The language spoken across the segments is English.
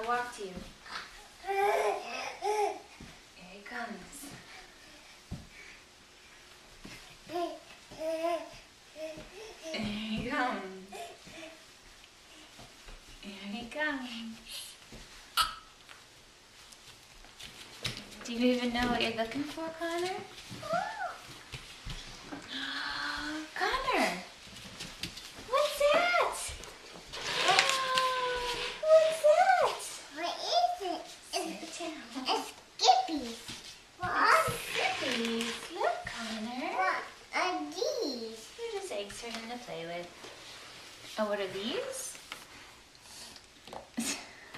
I'll walk to you. Here he comes. Here he comes. Here he comes. Do you even know what you're looking for, Connor? Connor! What's that? What's that? What is it? Sit down. It's Skippies. What are Skippies. Look, Connor. what are these? They're just eggs for him to play with. Oh, what are these?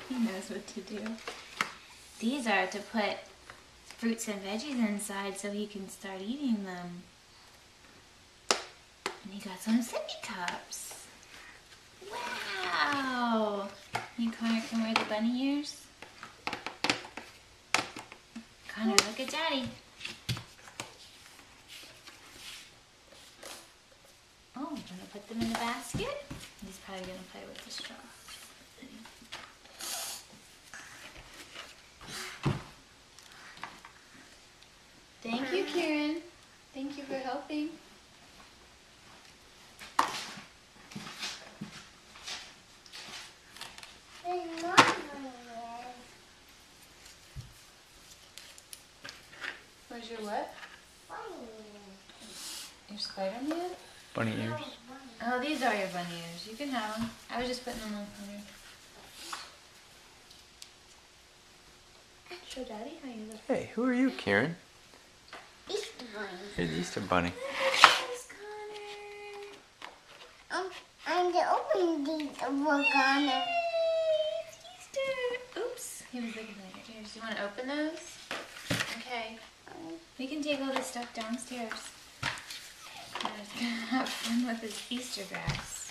He knows what to do. These are to put fruits and veggies inside so he can start eating them. And he got some sippy cups. Wow! You Connor can wear the bunny ears? Connor, look at Daddy. Oh, I'm gonna put them in the basket. He's probably gonna play with the straw. Thank you, Kieran. Thank you for helping. There's more bunnies. Where's your what? Bunnies. Your Spider-Man? Bunny ears. Oh, these are your bunny ears. You can have them. I was just putting them on Connor. Show Daddy how you look. Hey, who are you, Kieran? Easter bunnies. You're the Easter Bunny. Yes, Connor. I'm the opening these we're gonna. Yay, it's Easter. Oops. He was looking at your ears. You want to open those? Okay. We can take all this stuff downstairs. Connor's gonna have fun with his Easter grass.